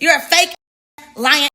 You're a fake lying.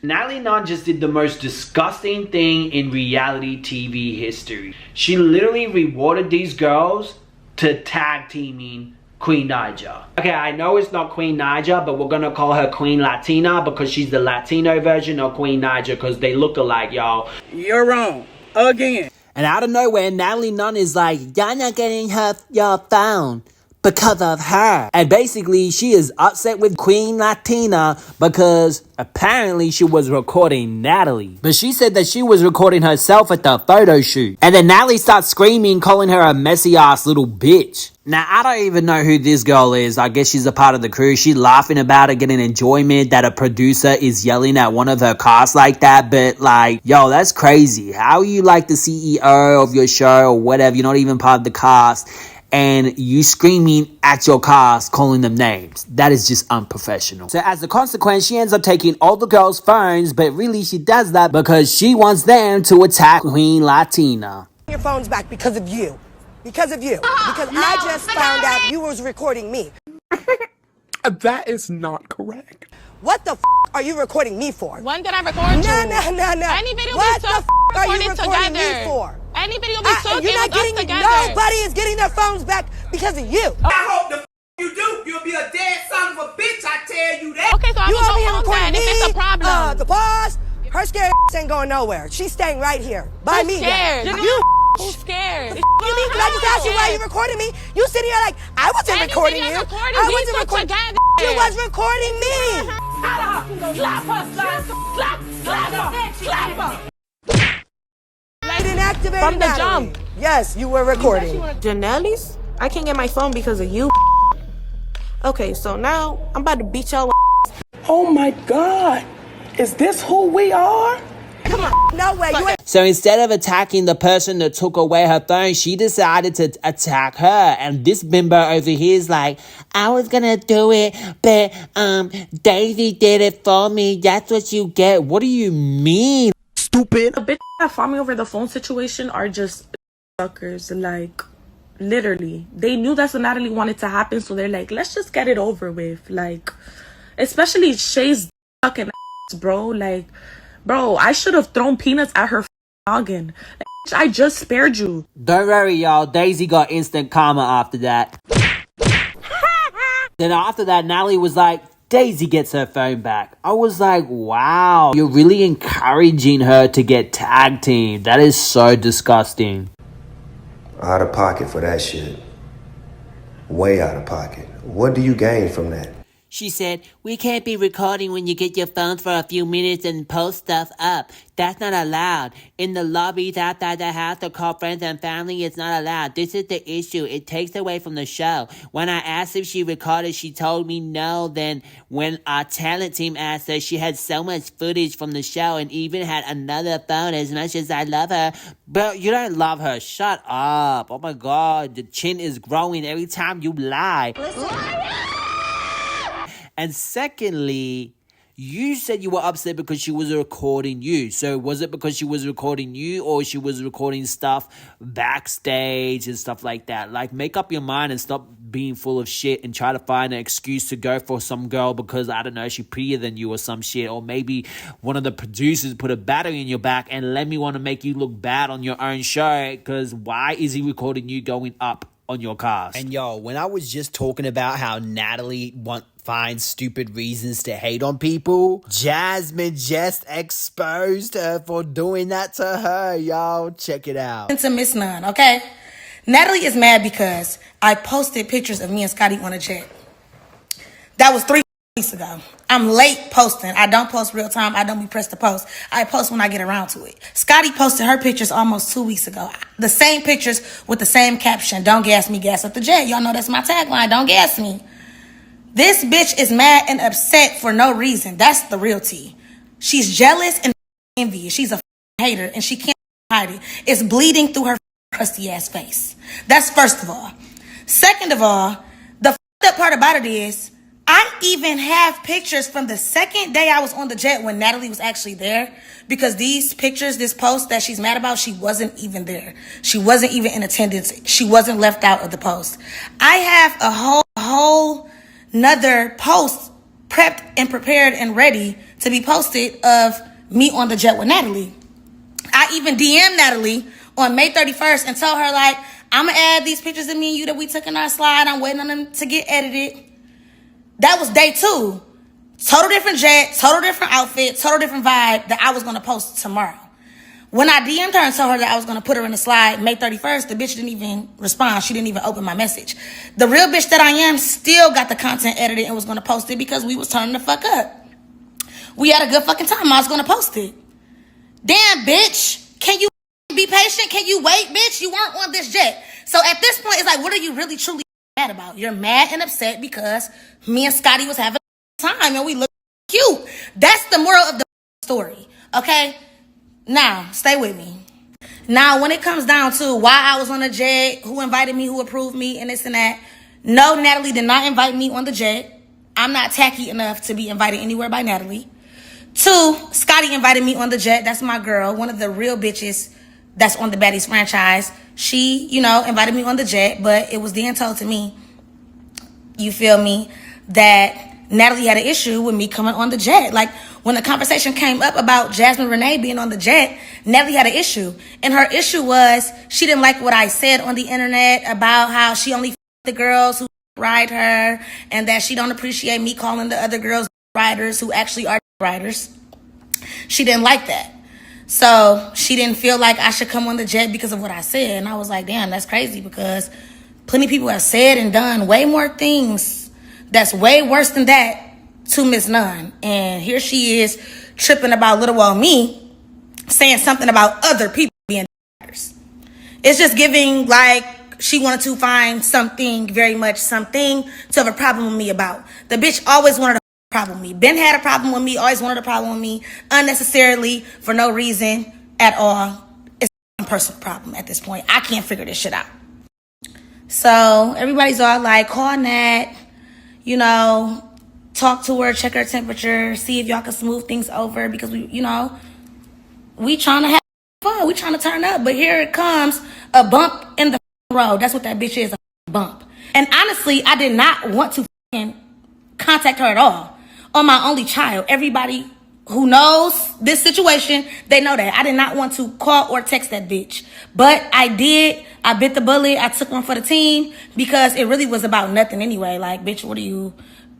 Natalie Nun just did the most disgusting thing in reality TV history. She literally rewarded these girls to tag teaming Queen Naija. Okay, I know it's not Queen Naija, but we're gonna call her Queen Latina because she's the Latino version of Queen Naija because they look alike, y'all. You're wrong. Again. And out of nowhere, Natalie Nun is like, y'all not getting your phone because of her. And basically, she is upset with Queen Latina because apparently she was recording Natalie. But she said that she was recording herself at the photo shoot. And then Natalie starts screaming, calling her a messy ass little bitch. Now, I don't even know who this girl is. I guess she's a part of the crew. She's laughing about it, getting enjoyment that a producer is yelling at one of her cast like that. But like, yo, that's crazy. How are you like the CEO of your show or whatever? You're not even part of the cast. And you screaming at your cast, calling them names. That is just unprofessional. So as a consequence, she ends up taking all the girls' phones, but really she does that because she wants them to attack Queen Latina. Your phone's back because of you. Because of you. Because no, I just found out you was recording me. That is not correct. What the are you recording me for? When did I record you? No. Any video what we took, the are you recording together. Me for? Any video we took, you're not getting nobody is getting their phones back because of you. I hope the you do. You'll be a dead son of a bitch. I tell you that. Okay, so I'm gonna go home then if it's a problem. The boss, her scared ain't going nowhere. She's staying right here by me. Scared. You. Who's scared? You mean? Can I just ask you why you recording me? You sitting here like I wasn't recording you. I wasn't recording. You was recording me. Slap her. I didn't activate from the jump. Yes, you were recording. Janelle's? I can't get my phone because of you. Okay, so now I'm about to beat y'all. Oh my God. Is this who we are? Come on. No way. You ain't. So instead of attacking the person that took away her phone, she decided to attack her. And this bimbo over here is like, I was gonna do it, but Daisy did it for me. That's what you get. What do you mean? Stupid. The bitch that fought me over the phone situation are just suckers. Like, literally. They knew that's what Natalie wanted to happen, so they're like, let's just get it over with. Like, especially Shay's fucking ass, bro. Like, bro, I should have thrown peanuts at her noggin. Like, I just spared you. Don't worry, y'all. Daisy got instant karma after that. Then after that, Natalie was like, Daisy gets her phone back. I was like, wow, you're really encouraging her to get tag teamed. That is so disgusting. Out of pocket for that shit. Way out of pocket. What do you gain from that? She said, we can't be recording when you get your phone for a few minutes and post stuff up. That's not allowed. In the lobbies outside the house to call friends and family, it's not allowed. This is the issue. It takes away from the show. When I asked if she recorded, she told me no. Then when our talent team asked her, she had so much footage from the show and even had another phone. As much as I love her, but you don't love her. Shut up. Oh my God. The chin is growing every time you lie. And secondly, you said you were upset because she was recording you. So was it because she was recording you or she was recording stuff backstage and stuff like that? Like, make up your mind and stop being full of shit and try to find an excuse to go for some girl because, I don't know, she's prettier than you or some shit. Or maybe one of the producers put a battery in your back and let me want to make you look bad on your own show because why is he recording you going up on your cast? And yo, when I was just talking about how Natalie finds stupid reasons to hate on people, Jasmine just exposed her for doing that to her, y'all. Check it out. To Miss Nun, okay? Natalie is mad because I posted pictures of me and Scotty on a jet. That was 3 weeks ago. I'm late posting. I don't post real time. I don't be pressed to post. I post when I get around to it. Scotty posted her pictures almost 2 weeks ago. The same pictures with the same caption. Don't gas me, gas up the jet. Y'all know that's my tagline. Don't gas me. This bitch is mad and upset for no reason. That's the real tea. She's jealous and envious. She's a hater and she can't hide it. It's bleeding through her crusty ass face. That's first of all. Second of all, the up part about it is I even have pictures from the second day I was on the jet when Natalie was actually there, because these pictures, this post that she's mad about, she wasn't even there. She wasn't even in attendance. She wasn't left out of the post. I have a whole nother post prepped and prepared and ready to be posted of me on the jet with Natalie. I even DM'd Natalie on May 31st and told her, like, I'm going to add these pictures of me and you that we took in our slide. I'm waiting on them to get edited. That was day 2. Total different jet, total different outfit, total different vibe that I was going to post tomorrow. When I DM'd her and told her that I was going to put her in the slide May 31st, the bitch didn't even respond. She didn't even open my message. The real bitch that I am still got the content edited and was going to post it because we was turning the fuck up. We had a good fucking time. I was going to post it. Damn, bitch. Can you be patient? Can you wait, bitch? You weren't on this jet. So at this point, it's like, what are you really truly mad about? You're mad and upset because me and Scotty was having a time and we looked cute. That's the moral of the story, okay? Now, stay with me. Now, when it comes down to why I was on the jet, who invited me, who approved me, and this and that, no, Natalie did not invite me on the jet. I'm not tacky enough to be invited anywhere by Natalie. 2, Scotty invited me on the jet. That's my girl, one of the real bitches that's on the Baddies franchise. She, invited me on the jet, but it was then told to me, you feel me, that Natalie had an issue with me coming on the jet. Like, when the conversation came up about JazminRenae being on the jet, Natalie had an issue. And her issue was she didn't like what I said on the internet about how she only the girls who ride her and that she don't appreciate me calling the other girls riders who actually are riders. She didn't like that. So she didn't feel like I should come on the jet because of what I said. And I was like, damn, that's crazy because plenty of people have said and done way more things that's way worse than that to Miss Nun. And here she is tripping about little old me saying something about other people being riders. It's just giving like she wanted to find something, very much something, to have a problem with me about. The bitch always wanted a problem with me. Ben had a problem with me, always wanted a problem with me, unnecessarily, for no reason at all. It's a personal problem at this point. I can't figure this shit out. So everybody's all like, call Nat, talk to her, check her temperature, see if y'all can smooth things over because we trying to have fun. We trying to turn up. But here it comes, a bump in the road. That's what that bitch is, a bump. And honestly, I did not want to contact her at all. On my only child. Everybody who knows this situation, they know that. I did not want to call or text that bitch. But I did. I bit the bullet. I took one for the team because it really was about nothing anyway. Like, bitch, what are you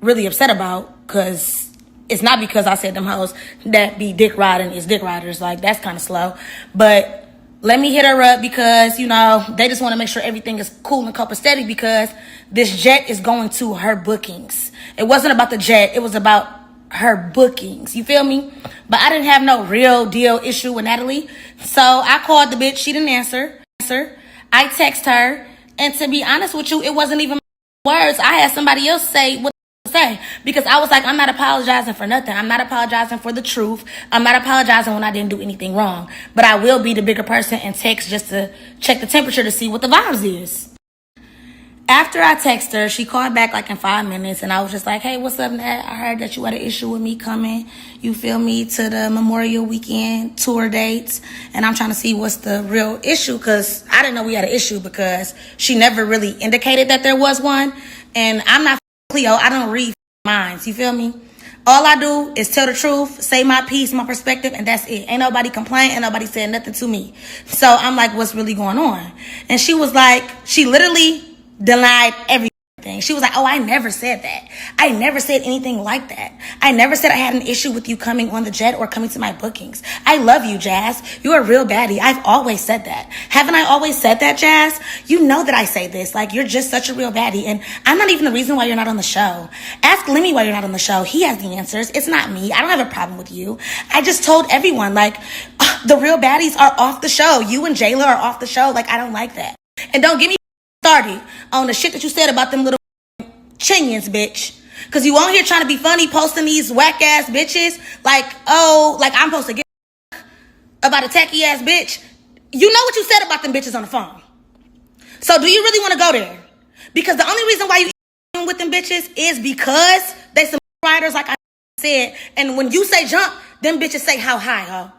really upset about? Because it's not because I said them hoes that be dick riding is dick riders. Like, that's kind of slow. But let me hit her up because, they just want to make sure everything is cool and copacetic because this jet is going to her bookings. It wasn't about the jet. It was about her bookings. You feel me? But I didn't have no real deal issue with Natalie. So I called the bitch. She didn't answer. I text her. And to be honest with you, it wasn't even my words. I had somebody else say what say because I was like, I'm not apologizing for nothing. I'm not apologizing for the truth. I'm not apologizing when I didn't do anything wrong. But I will be the bigger person and text just to check the temperature to see what the vibes is. After I text her, she called back like in 5 minutes and I was just like, hey, what's up, Nat? I heard that you had an issue with me coming, you feel me, to the Memorial Weekend tour dates. And I'm trying to see what's the real issue because I didn't know we had an issue because she never really indicated that there was one. And I'm not Cleo. I don't read minds. You feel me? All I do is tell the truth, say my piece, my perspective, and that's it. Ain't nobody complain, ain't nobody said nothing to me. So I'm like, what's really going on? And she was like, she literally denied everything. She was like, oh, I never said that. I never said anything like that. I never said I had an issue with you coming on the jet or coming to my bookings. I love you, Jazz. You're a real baddie. I've always said that. Haven't I always said that, Jazz? You know that I say this. Like, you're just such a real baddie. And I'm not even the reason why you're not on the show. Ask Lemmy why you're not on the show. He has the answers. It's not me. I don't have a problem with you. I just told everyone, like, the real baddies are off the show. You and Jayla are off the show. Like, I don't like that. And don't get me started on the shit that you said about them little chinions, bitch. Because you on here trying to be funny, posting these whack-ass bitches like, oh, like I'm supposed to get about a tacky-ass bitch. You know what you said about them bitches on the phone. So do you really want to go there? Because the only reason why you with them bitches is because they some riders, like I said. And when you say jump, them bitches say how high, ho.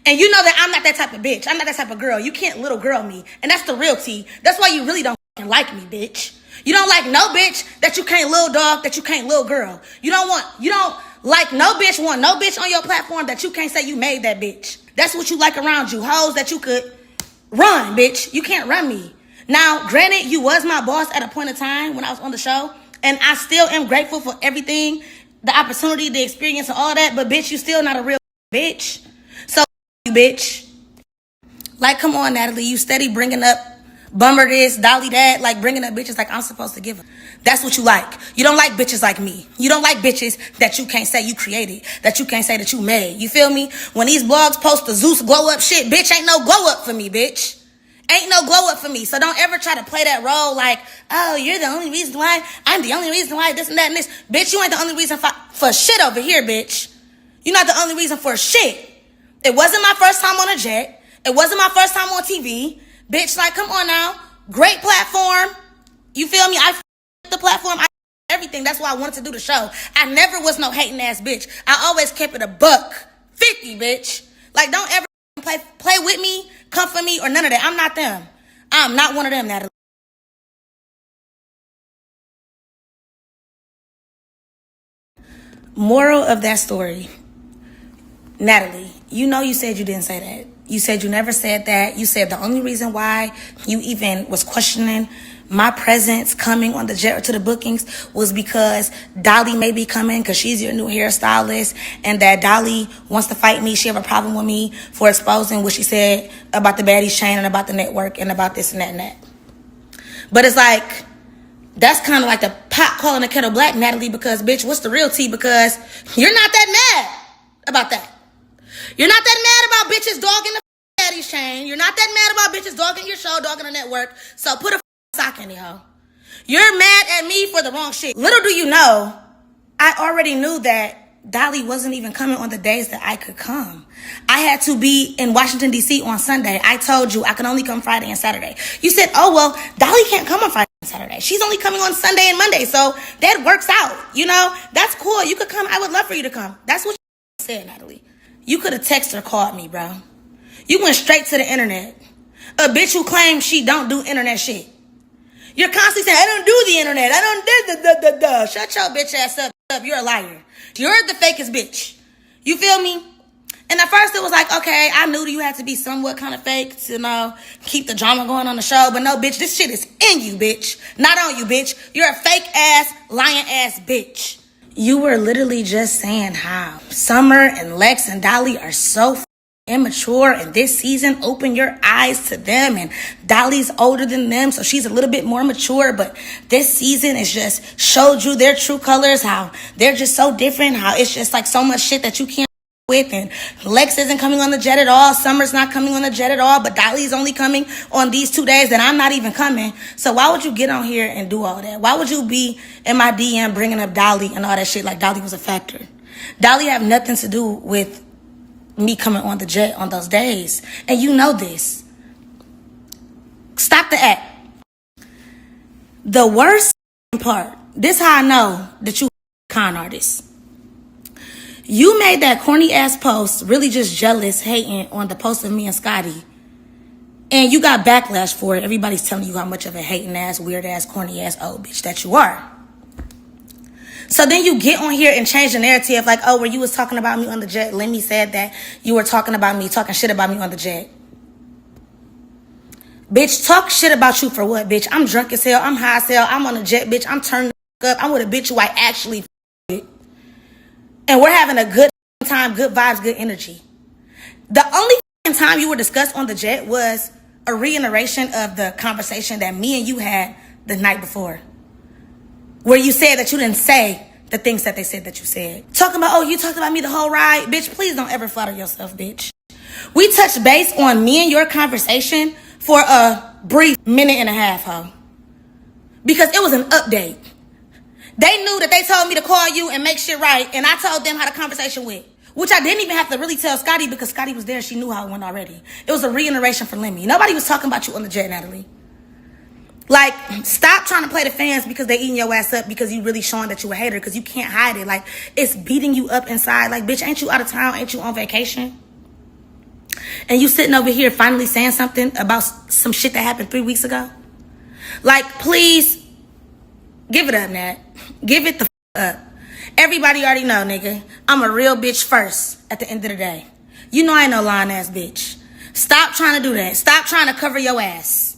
And you know that I'm not that type of bitch. I'm not that type of girl. You can't little girl me. And that's the real tea. That's why you really don't like me, bitch. You don't like no bitch that you can't little dog, that you can't little girl. You don't like no bitch, want no bitch on your platform that you can't say you made that bitch. That's what you like around you. Hoes that you could run, bitch. You can't run me. Now, granted, you was my boss at a point in time when I was on the show, and I still am grateful for everything, the opportunity, the experience, and all that, but bitch, you still not a real bitch. So, you bitch. Like, come on, Natalie, you steady bringing up Bummer this, Dolly that, like bringing up bitches like I'm supposed to give them. That's what you like. You don't like bitches like me. You don't like bitches that you can't say you created, that you can't say that you made. You feel me? When these blogs post the Zeus glow up shit, bitch, ain't no glow up for me, bitch. Ain't no glow up for me. So don't ever try to play that role like, oh, you're the only reason why, I'm the only reason why, this and that and this. Bitch, you ain't the only reason for shit over here, bitch. You're not the only reason for shit. It wasn't my first time on a jet. It wasn't my first time on TV. Bitch, like, come on now. Great platform. You feel me? I the platform. I everything. That's why I wanted to do the show. I never was no hating ass bitch. I always kept it a $150, bitch. Like, don't ever play with me, come for me, or none of that. I'm not them. I'm not one of them, Natalie. Moral of that story. Natalie, you know you said you didn't say that. You said you never said that. You said the only reason why you even was questioning my presence coming on the jet to the bookings was because Dolly may be coming because she's your new hairstylist, and that Dolly wants to fight me. She have a problem with me for exposing what she said about the baddies chain and about the network and about this and that and that. But it's like, that's kind of like the pot calling the kettle black, Natalie, because bitch, what's the real tea? Because you're not that mad about that. You're not that mad about bitches dogging the daddy's chain. You're not that mad about bitches dogging your show, dogging the network. So put a sock in it, ho. You're mad at me for the wrong shit. Little do you know, I already knew that Dolly wasn't even coming on the days that I could come. I had to be in Washington, D.C. on Sunday. I told you I can only come Friday and Saturday. You said, oh, well, Dolly can't come on Friday and Saturday. She's only coming on Sunday and Monday. So that works out. You know, that's cool. You could come. I would love for you to come. That's what you said, Natalie. You could have texted or called me, bro. You went straight to the internet. A bitch who claims she don't do internet shit. You're constantly saying, I don't do the internet. I don't do. Shut your bitch ass up. You're a liar. You're the fakest bitch. You feel me? And at first it was like, okay, I knew that you had to be somewhat kind of fake to, you know, keep the drama going on the show. But no, bitch, this shit is in you, bitch. Not on you, bitch. You're a fake ass, lying ass bitch. You were literally just saying how Summer and Lex and Dolly are so immature, and this season open your eyes to them, and Dolly's older than them, so she's a little bit more mature, but this season is just showed you their true colors, how they're just so different, how it's just like so much shit that you can't with, and Lex isn't coming on the jet at all, Summer's not coming on the jet at all, but Dolly's only coming on these 2 days, and I'm not even coming. So why would you get on here and do all that? Why would you be in my DM bringing up Dolly and all that shit like Dolly was a factor? Dolly have nothing to do with me coming on the jet on those days, and you know this. Stop the act. The worst part, this how I know that you con artist. You made that corny ass post really just jealous, hating on the post of me and Scotty. And you got backlash for it. Everybody's telling you how much of a hating ass, weird ass, corny ass old bitch that you are. So then you get on here and change the narrative like, oh, where you was talking about me on the jet. Lemmy said that you were talking about me, talking shit about me on the jet. Bitch, talk shit about you for what, bitch? I'm drunk as hell. I'm high as hell. I'm on a jet, bitch. I'm turning up. I'm with a bitch who I actually with. And we're having a good time, good vibes, good energy. The only time you were discussed on the jet was a reiteration of the conversation that me and you had the night before, where you said that you didn't say the things that they said that you said. Talking about, oh, you talked about me the whole ride. Bitch, please don't ever flatter yourself, bitch. We touched base on me and your conversation for a brief minute and a half, ho. Because it was an update. They knew that they told me to call you and make shit right, and I told them how the conversation went. Which I didn't even have to really tell Scotty because Scotty was there. She knew how it went already. It was a reiteration for Lemmy. Nobody was talking about you on the jet, Natalie. Like, stop trying to play the fans because they eating your ass up because you really showing that you a hater, because you can't hide it. Like, it's beating you up inside. Like, bitch, ain't you out of town? Ain't you on vacation? And you sitting over here finally saying something about some shit that happened 3 weeks ago? Like, please, Give it up, Nat. Give it the up. Everybody already know, nigga. I'm a real bitch first at the end of the day. You know I ain't no lying ass bitch. Stop trying to do that. Stop trying to cover your ass.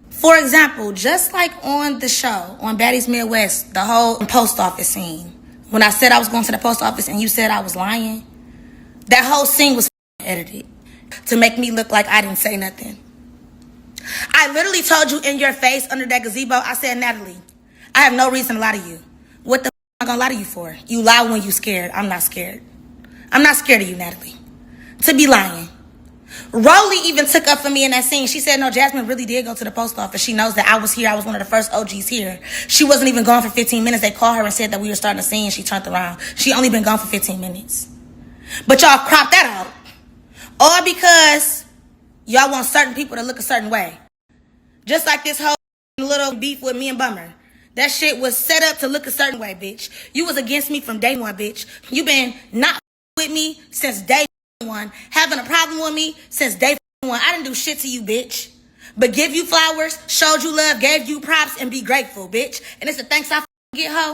For example, just like on the show, on Baddies Midwest, the whole post office scene. When I said I was going to the post office and you said I was lying, that whole scene was edited to make me look like I didn't say nothing. I literally told you in your face under that gazebo, I said, Natalie, I have no reason to lie to you. What the am I gonna lie to you for? You lie when you scared. I'm not scared. I'm not scared of you, Natalie. To be lying. Rolly even took up for me in that scene. She said, no, Jasmine really did go to the post office. She knows that I was here. I was one of the first OGs here. She wasn't even gone for 15 minutes. They called her and said that we were starting a scene. She turned around. She only been gone for 15 minutes. But y'all cropped that out. All because y'all want certain people to look a certain way. Just like this whole little beef with me and Bummer. That shit was set up to look a certain way, bitch. You was against me from day one, bitch. You been not with me since day one. Having a problem with me since day one. I didn't do shit to you, bitch. But give you flowers, showed you love, gave you props, and be grateful, bitch. And it's the thanks I get, hoe.